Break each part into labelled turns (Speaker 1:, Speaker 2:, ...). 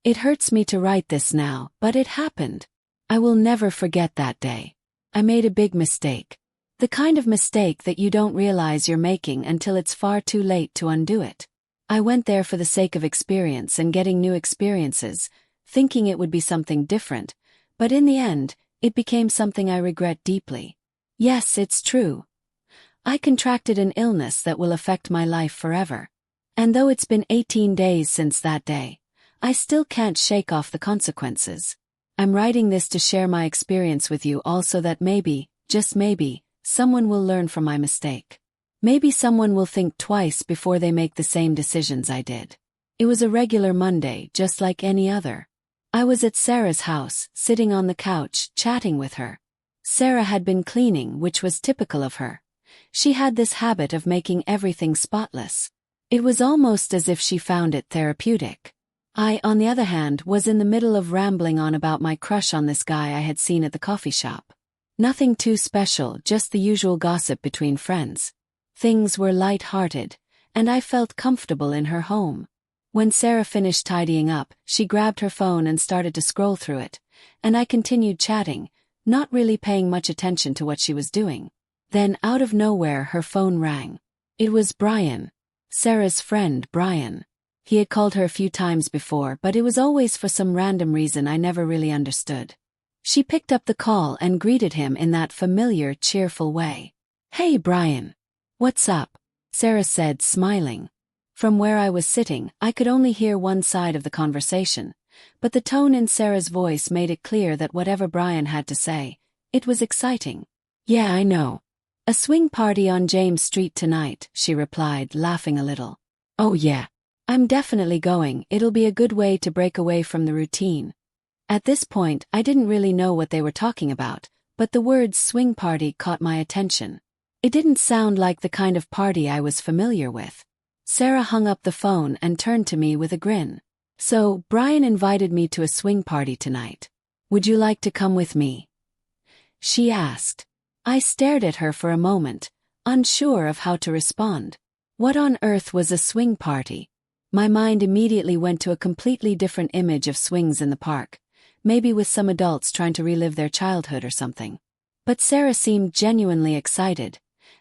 Speaker 1: It hurts me to write this now, but it happened. I will never forget that day. I made a big mistake. The kind of mistake that you don't realize you're making until it's far too late to undo it. I went there for the sake of experience and getting new experiences, thinking it would be something different, but in the end, it became something I regret deeply. Yes, it's true. I contracted an illness that will affect my life forever. And though it's been 18 days since that day, I still can't shake off the consequences. I'm writing this to share my experience with you all so that maybe, just maybe, someone will learn from my mistake. Maybe someone will think twice before they make the same decisions I did. It was a regular Monday, just like any other. I was at Sarah's house, sitting on the couch, chatting with her. Sarah had been cleaning, which was typical of her. She had this habit of making everything spotless. It was almost as if she found it therapeutic. I, on the other hand, was in the middle of rambling on about my crush on this guy I had seen at the coffee shop. Nothing too special, just the usual gossip between friends. Things were light-hearted, and I felt comfortable in her home. When Sarah finished tidying up, she grabbed her phone and started to scroll through it, and I continued chatting, not really paying much attention to what she was doing. Then, out of nowhere, her phone rang. It was Brian. Sarah's friend, Brian. He had called her a few times before, but it was always for some random reason I never really understood. She picked up the call and greeted him in that familiar, cheerful way. "Hey, Brian. What's up?" Sarah said, smiling. From where I was sitting, I could only hear one side of the conversation, but the tone in Sarah's voice made it clear that whatever Brian had to say, it was exciting. "Yeah, I know. A swing party on James Street tonight," she replied, laughing a little. "Oh yeah. I'm definitely going. It'll be a good way to break away from the routine." At this point, I didn't really know what they were talking about, but the words swing party caught my attention. It didn't sound like the kind of party I was familiar with. Sarah hung up the phone and turned to me with a grin. "So, Brian invited me to a swing party tonight. Would you like to come with me?" she asked. I stared at her for a moment, unsure of how to respond. What on earth was a swing party? My mind immediately went to a completely different image of swings in the park, maybe with some adults trying to relive their childhood or something. But Sarah seemed genuinely excited,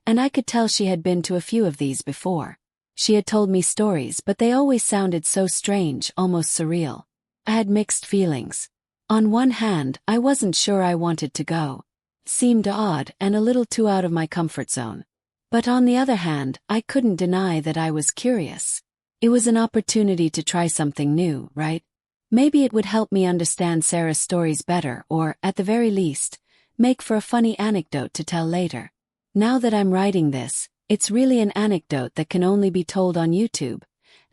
Speaker 1: and I could tell she had been to a few of these before. She had told me stories, but they always sounded so strange, almost surreal. I had mixed feelings. On one hand, I wasn't sure I wanted to go. It seemed odd and a little too out of my comfort zone. But on the other hand, I couldn't deny that I was curious. It was an opportunity to try something new, right? Maybe it would help me understand Sarah's stories better or, at the very least, make for a funny anecdote to tell later. Now that I'm writing this, it's really an anecdote that can only be told on YouTube,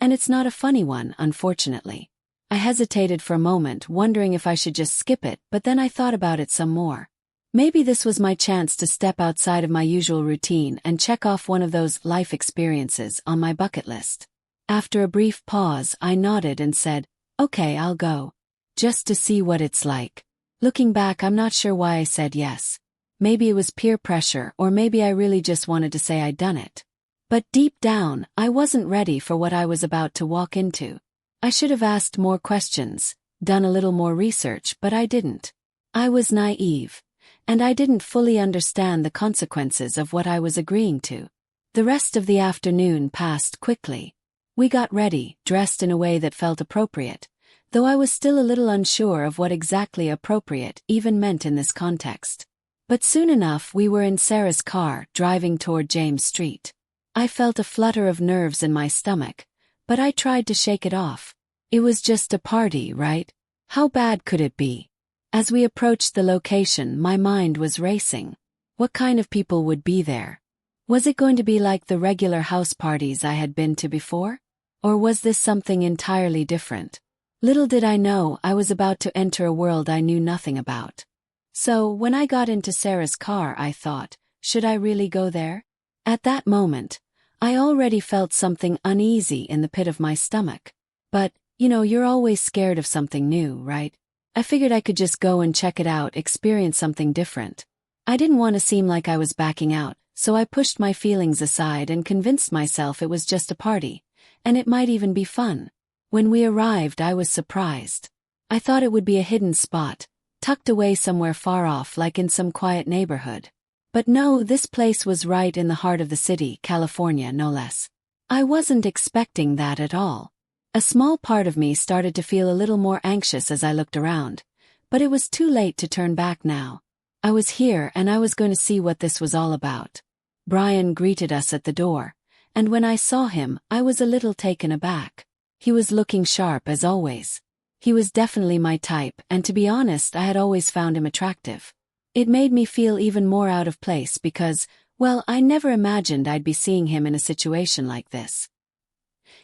Speaker 1: and it's not a funny one, unfortunately. I hesitated for a moment, wondering if I should just skip it, but then I thought about it some more. Maybe this was my chance to step outside of my usual routine and check off one of those life experiences on my bucket list. After a brief pause, I nodded and said, "Okay, I'll go. Just to see what it's like." Looking back, I'm not sure why I said yes. Maybe it was peer pressure, or maybe I really just wanted to say I'd done it. But deep down, I wasn't ready for what I was about to walk into. I should have asked more questions, done a little more research, but I didn't. I was naive, and I didn't fully understand the consequences of what I was agreeing to. The rest of the afternoon passed quickly. We got ready, dressed in a way that felt appropriate, though I was still a little unsure of what exactly appropriate even meant in this context. But soon enough we were in Sarah's car, driving toward James Street. I felt a flutter of nerves in my stomach, but I tried to shake it off. It was just a party, right? How bad could it be? As we approached the location, my mind was racing. What kind of people would be there? Was it going to be like the regular house parties I had been to before? Or was this something entirely different? Little did I know I was about to enter a world I knew nothing about. So, when I got into Sarah's car, I thought, should I really go there? At that moment, I already felt something uneasy in the pit of my stomach. But, you're always scared of something new, right? I figured I could just go and check it out, experience something different. I didn't want to seem like I was backing out, so I pushed my feelings aside and convinced myself it was just a party, and it might even be fun. When we arrived, I was surprised. I thought it would be a hidden spot, tucked away somewhere far off like in some quiet neighborhood. But no, this place was right in the heart of the city, California no less. I wasn't expecting that at all. A small part of me started to feel a little more anxious as I looked around, but it was too late to turn back now. I was here and I was going to see what this was all about. Brian greeted us at the door, and when I saw him, I was a little taken aback. He was looking sharp as always. He was definitely my type, and to be honest, I had always found him attractive. It made me feel even more out of place because, well, I never imagined I'd be seeing him in a situation like this.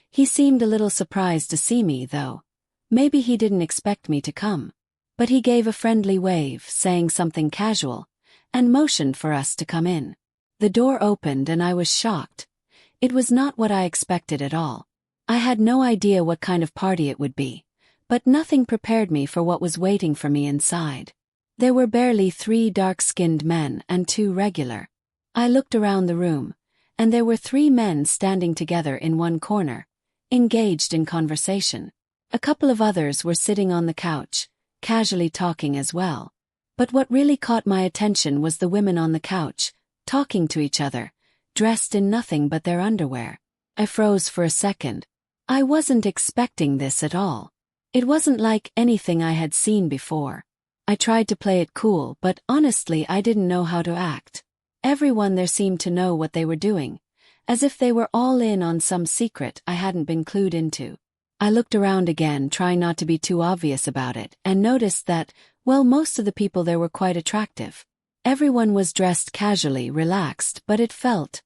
Speaker 1: He seemed a little surprised to see me, though. Maybe he didn't expect me to come. But he gave a friendly wave, saying something casual, and motioned for us to come in. The door opened and I was shocked. It was not what I expected at all. I had no idea what kind of party it would be, but nothing prepared me for what was waiting for me inside. There were barely 3 dark-skinned men and 2 regular. I looked around the room, and there were 3 men standing together in one corner, engaged in conversation. A couple of others were sitting on the couch, casually talking as well. But what really caught my attention was the women on the couch, talking to each other, dressed in nothing but their underwear. I froze for a second. I wasn't expecting this at all. It wasn't like anything I had seen before. I tried to play it cool, but honestly I didn't know how to act. Everyone there seemed to know what they were doing, as if they were all in on some secret I hadn't been clued into. I looked around again, trying not to be too obvious about it, and noticed that, well, most of the people there were quite attractive. Everyone was dressed casually, relaxed, but it felt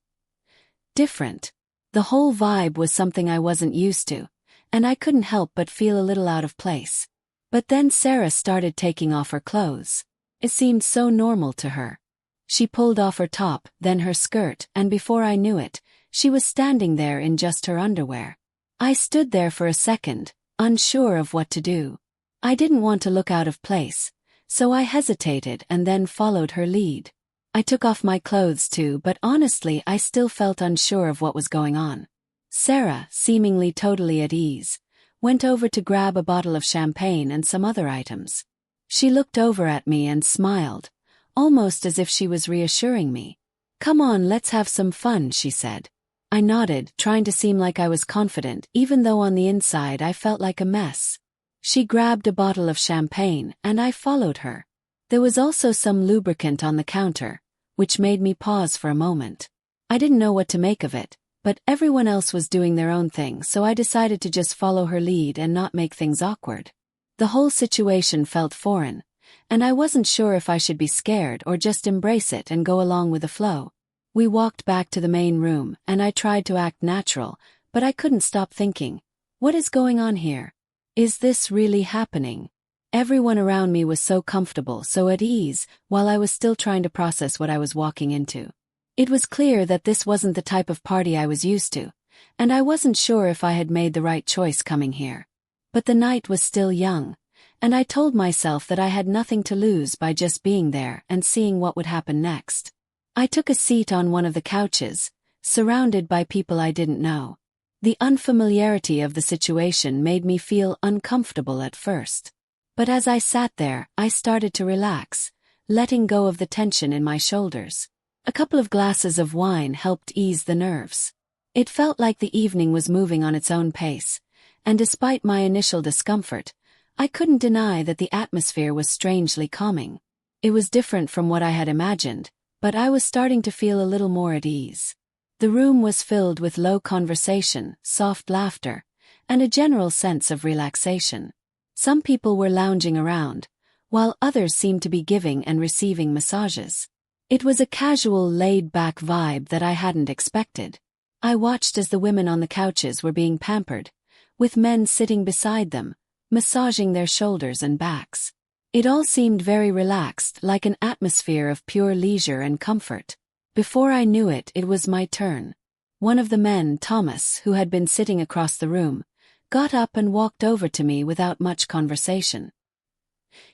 Speaker 1: different. The whole vibe was something I wasn't used to, and I couldn't help but feel a little out of place. But then Sarah started taking off her clothes. It seemed so normal to her. She pulled off her top, then her skirt, and before I knew it, she was standing there in just her underwear. I stood there for a second, unsure of what to do. I didn't want to look out of place, so I hesitated and then followed her lead. I took off my clothes too, but honestly I still felt unsure of what was going on. Sarah, seemingly totally at ease, went over to grab a bottle of champagne and some other items. She looked over at me and smiled, almost as if she was reassuring me. "Come on, let's have some fun," she said. I nodded, trying to seem like I was confident, even though on the inside I felt like a mess. She grabbed a bottle of champagne, and I followed her. There was also some lubricant on the counter, which made me pause for a moment. I didn't know what to make of it, but everyone else was doing their own thing, so I decided to just follow her lead and not make things awkward. The whole situation felt foreign, and I wasn't sure if I should be scared or just embrace it and go along with the flow. We walked back to the main room, and I tried to act natural, but I couldn't stop thinking, what is going on here? Is this really happening? Everyone around me was so comfortable, so at ease, while I was still trying to process what I was walking into. It was clear that this wasn't the type of party I was used to, and I wasn't sure if I had made the right choice coming here. But the night was still young, and I told myself that I had nothing to lose by just being there and seeing what would happen next. I took a seat on one of the couches, surrounded by people I didn't know. The unfamiliarity of the situation made me feel uncomfortable at first. But as I sat there, I started to relax, letting go of the tension in my shoulders. A couple of glasses of wine helped ease the nerves. It felt like the evening was moving on its own pace, and despite my initial discomfort, I couldn't deny that the atmosphere was strangely calming. It was different from what I had imagined, but I was starting to feel a little more at ease. The room was filled with low conversation, soft laughter, and a general sense of relaxation. Some people were lounging around, while others seemed to be giving and receiving massages. It was a casual, laid-back vibe that I hadn't expected. I watched as the women on the couches were being pampered, with men sitting beside them, massaging their shoulders and backs. It all seemed very relaxed, like an atmosphere of pure leisure and comfort. Before I knew it, it was my turn. One of the men, Thomas, who had been sitting across the room, got up and walked over to me without much conversation.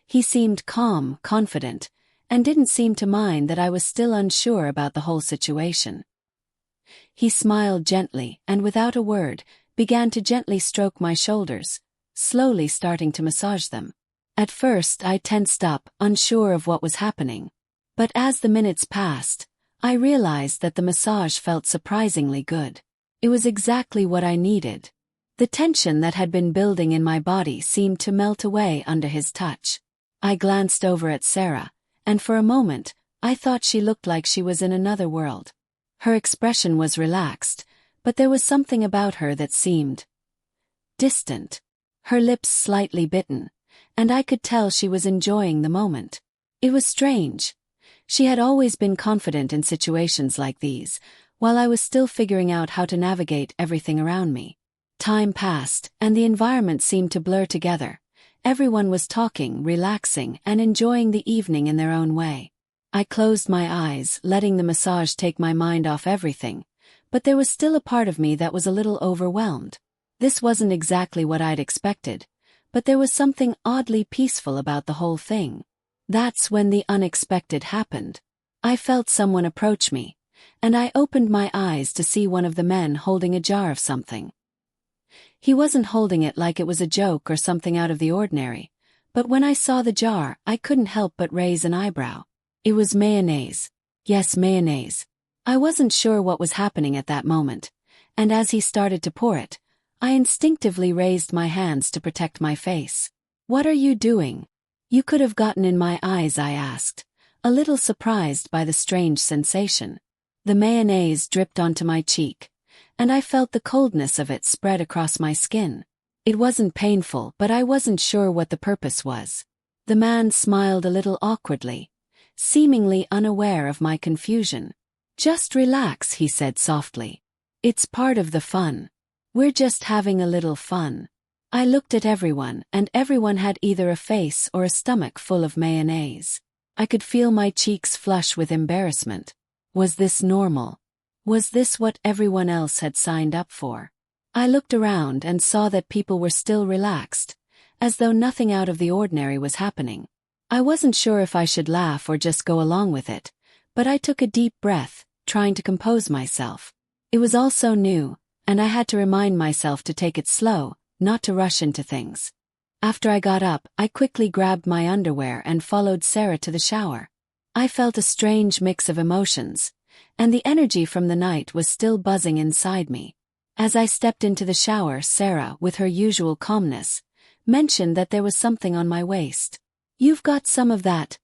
Speaker 1: He seemed calm, confident, and didn't seem to mind that I was still unsure about the whole situation. He smiled gently and without a word, began to gently stroke my shoulders, slowly starting to massage them. At first I tensed up, unsure of what was happening. But as the minutes passed, I realized that the massage felt surprisingly good. It was exactly what I needed. The tension that had been building in my body seemed to melt away under his touch. I glanced over at Sarah, and for a moment, I thought she looked like she was in another world. Her expression was relaxed, but there was something about her that seemed distant. Her lips slightly bitten, and I could tell she was enjoying the moment. It was strange. She had always been confident in situations like these, while I was still figuring out how to navigate everything around me. Time passed, and the environment seemed to blur together. Everyone was talking, relaxing, and enjoying the evening in their own way. I closed my eyes, letting the massage take my mind off everything, but there was still a part of me that was a little overwhelmed. This wasn't exactly what I'd expected, but there was something oddly peaceful about the whole thing. That's when the unexpected happened. I felt someone approach me, and I opened my eyes to see one of the men holding a jar of something. He wasn't holding it like it was a joke or something out of the ordinary, but when I saw the jar, I couldn't help but raise an eyebrow. It was mayonnaise. Yes, mayonnaise. I wasn't sure what was happening at that moment, and as he started to pour it, I instinctively raised my hands to protect my face. "What are you doing?" "You could have gotten in my eyes," I asked, a little surprised by the strange sensation. The mayonnaise dripped onto my cheek, and I felt the coldness of it spread across my skin. It wasn't painful, but I wasn't sure what the purpose was. The man smiled a little awkwardly, seemingly unaware of my confusion. "Just relax," he said softly. "It's part of the fun. We're just having a little fun." I looked at everyone, and everyone had either a face or a stomach full of mayonnaise. I could feel my cheeks flush with embarrassment. Was this normal? Was this what everyone else had signed up for? I looked around and saw that people were still relaxed, as though nothing out of the ordinary was happening. I wasn't sure if I should laugh or just go along with it, but I took a deep breath, trying to compose myself. It was all so new, and I had to remind myself to take it slow, not to rush into things. After I got up, I quickly grabbed my underwear and followed Sarah to the shower. I felt a strange mix of emotions, and the energy from the night was still buzzing inside me. As I stepped into the shower, Sarah, with her usual calmness, mentioned that there was something on my waist. "You've got some of that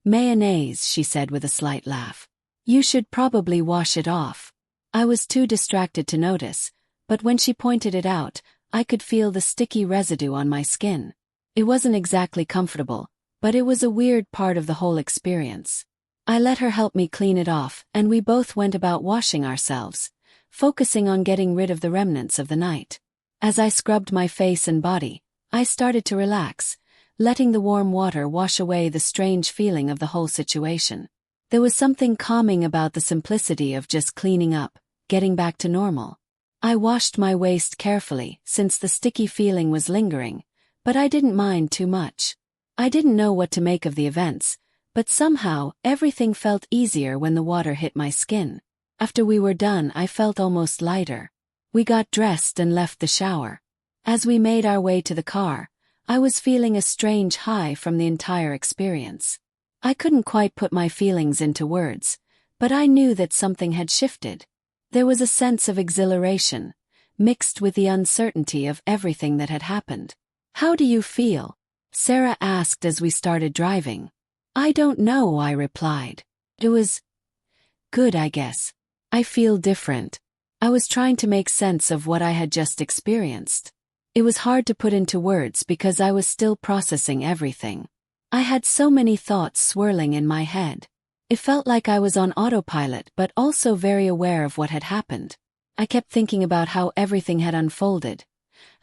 Speaker 1: mayonnaise," she said with a slight laugh. "You should probably wash it off." I was too distracted to notice, but when she pointed it out, I could feel the sticky residue on my skin. It wasn't exactly comfortable, but it was a weird part of the whole experience. I let her help me clean it off, and we both went about washing ourselves, focusing on getting rid of the remnants of the night. As I scrubbed my face and body, I started to relax, letting the warm water wash away the strange feeling of the whole situation. There was something calming about the simplicity of just cleaning up, getting back to normal. I washed my waist carefully, since the sticky feeling was lingering, but I didn't mind too much. I didn't know what to make of the events, but somehow, everything felt easier when the water hit my skin. After we were done, I felt almost lighter. We got dressed and left the shower. As we made our way to the car, I was feeling a strange high from the entire experience. I couldn't quite put my feelings into words, but I knew that something had shifted. There was a sense of exhilaration, mixed with the uncertainty of everything that had happened. "How do you feel?" Sarah asked as we started driving. "I don't know," I replied. "It was good, I guess. I feel different." I was trying to make sense of what I had just experienced. It was hard to put into words because I was still processing everything. I had so many thoughts swirling in my head. It felt like I was on autopilot but also very aware of what had happened. I kept thinking about how everything had unfolded,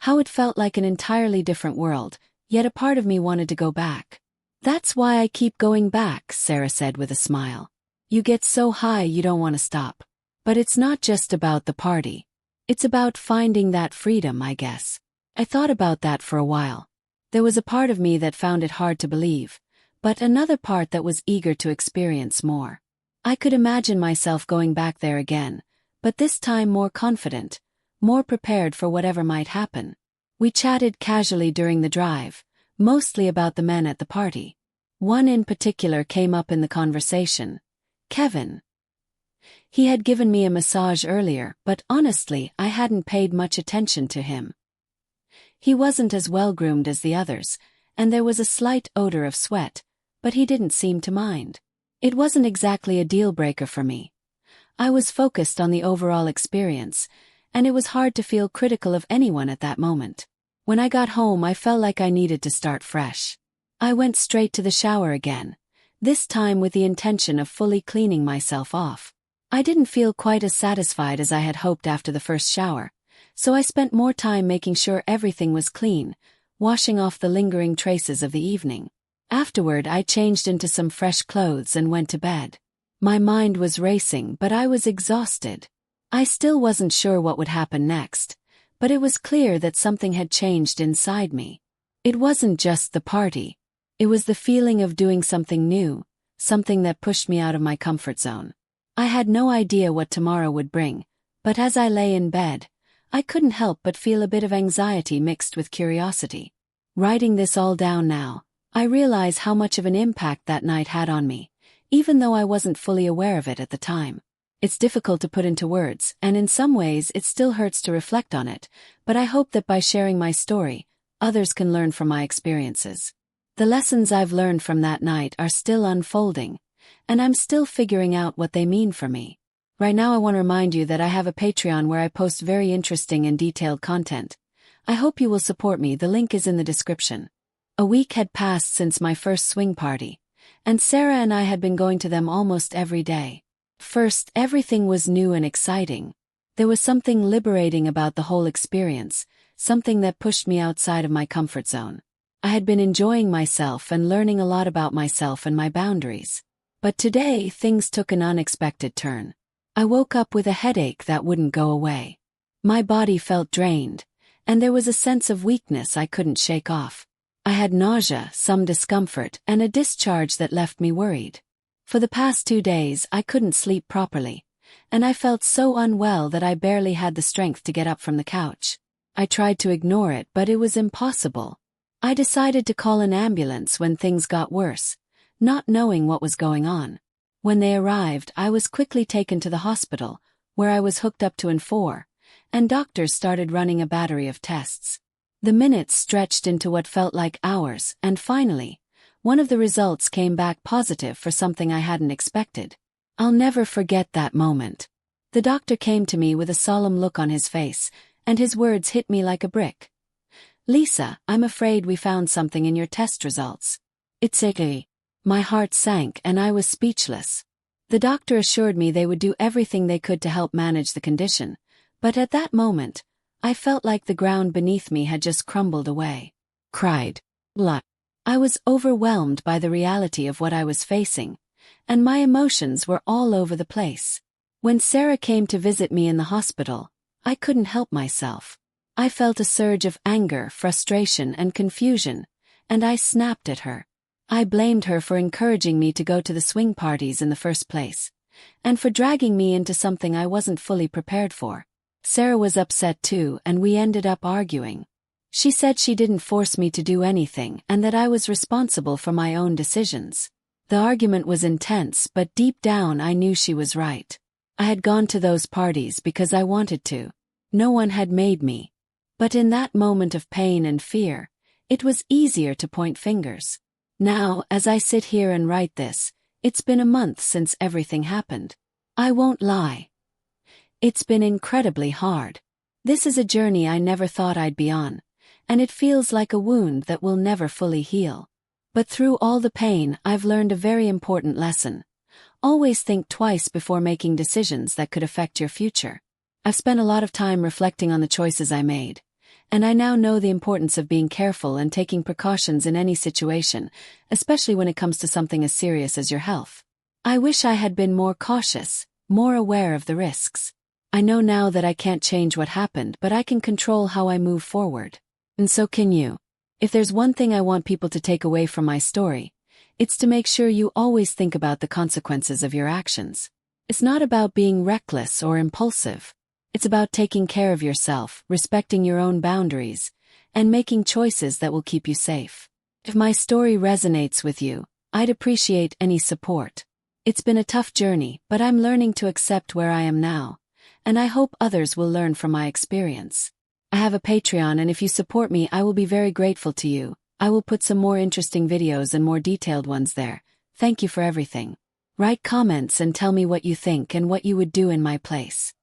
Speaker 1: how it felt like an entirely different world, yet a part of me wanted to go back. "That's why I keep going back," Sarah said with a smile. "You get so high you don't want to stop. But it's not just about the party. It's about finding that freedom, I guess." I thought about that for a while. There was a part of me that found it hard to believe, but another part that was eager to experience more. I could imagine myself going back there again, but this time more confident, more prepared for whatever might happen. We chatted casually during the drive, mostly about the men at the party. One in particular came up in the conversation: Kevin. He had given me a massage earlier, but honestly, I hadn't paid much attention to him. He wasn't as well-groomed as the others, and there was a slight odor of sweat, but he didn't seem to mind. It wasn't exactly a deal-breaker for me. I was focused on the overall experience, and it was hard to feel critical of anyone at that moment. When I got home, I felt like I needed to start fresh. I went straight to the shower again, this time with the intention of fully cleaning myself off. I didn't feel quite as satisfied as I had hoped after the first shower, so I spent more time making sure everything was clean, washing off the lingering traces of the evening. Afterward, I changed into some fresh clothes and went to bed. My mind was racing, but I was exhausted. I still wasn't sure what would happen next, but it was clear that something had changed inside me. It wasn't just the party. It was the feeling of doing something new, something that pushed me out of my comfort zone. I had no idea what tomorrow would bring, but as I lay in bed, I couldn't help but feel a bit of anxiety mixed with curiosity. Writing this all down now, I realize how much of an impact that night had on me, even though I wasn't fully aware of it at the time. It's difficult to put into words, and in some ways it still hurts to reflect on it, but I hope that by sharing my story, others can learn from my experiences. The lessons I've learned from that night are still unfolding, and I'm still figuring out what they mean for me. Right now I want to remind you that I have a Patreon where I post very interesting and detailed content. I hope you will support me. The link is in the description. A week had passed since my first swing party, and Sarah and I had been going to them almost every day. First, everything was new and exciting. There was something liberating about the whole experience, something that pushed me outside of my comfort zone. I had been enjoying myself and learning a lot about myself and my boundaries. But today, things took an unexpected turn. I woke up with a headache that wouldn't go away. My body felt drained, and there was a sense of weakness I couldn't shake off. I had nausea, some discomfort, and a discharge that left me worried. For the past 2 days, I couldn't sleep properly, and I felt so unwell that I barely had the strength to get up from the couch. I tried to ignore it, but it was impossible. I decided to call an ambulance when things got worse, not knowing what was going on. When they arrived, I was quickly taken to the hospital, where I was hooked up to N4, and doctors started running a battery of tests. The minutes stretched into what felt like hours, and finally, one of the results came back positive for something I hadn't expected. I'll never forget that moment. The doctor came to me with a solemn look on his face, and his words hit me like a brick. "Lisa, I'm afraid we found something in your test results. It's icky." My heart sank and I was speechless. The doctor assured me they would do everything they could to help manage the condition, but at that moment, I felt like the ground beneath me had just crumbled away. Cried. I was overwhelmed by the reality of what I was facing, and my emotions were all over the place. When Sarah came to visit me in the hospital, I couldn't help myself. I felt a surge of anger, frustration, and confusion, and I snapped at her. I blamed her for encouraging me to go to the swing parties in the first place, and for dragging me into something I wasn't fully prepared for. Sarah was upset too, and we ended up arguing. She said she didn't force me to do anything and that I was responsible for my own decisions. The argument was intense, but deep down I knew she was right. I had gone to those parties because I wanted to. No one had made me. But in that moment of pain and fear, it was easier to point fingers. Now, as I sit here and write this, it's been a month since everything happened. I won't lie. It's been incredibly hard. This is a journey I never thought I'd be on, and it feels like a wound that will never fully heal. But through all the pain, I've learned a very important lesson. Always think twice before making decisions that could affect your future. I've spent a lot of time reflecting on the choices I made, and I now know the importance of being careful and taking precautions in any situation, especially when it comes to something as serious as your health. I wish I had been more cautious, more aware of the risks. I know now that I can't change what happened, but I can control how I move forward. And so can you. If there's one thing I want people to take away from my story, it's to make sure you always think about the consequences of your actions. It's not about being reckless or impulsive. It's about taking care of yourself, respecting your own boundaries, and making choices that will keep you safe. If my story resonates with you, I'd appreciate any support. It's been a tough journey, but I'm learning to accept where I am now, and I hope others will learn from my experience. I have a Patreon, and if you support me, I will be very grateful to you. I will put some more interesting videos and more detailed ones there. Thank you for everything. Write comments and tell me what you think and what you would do in my place.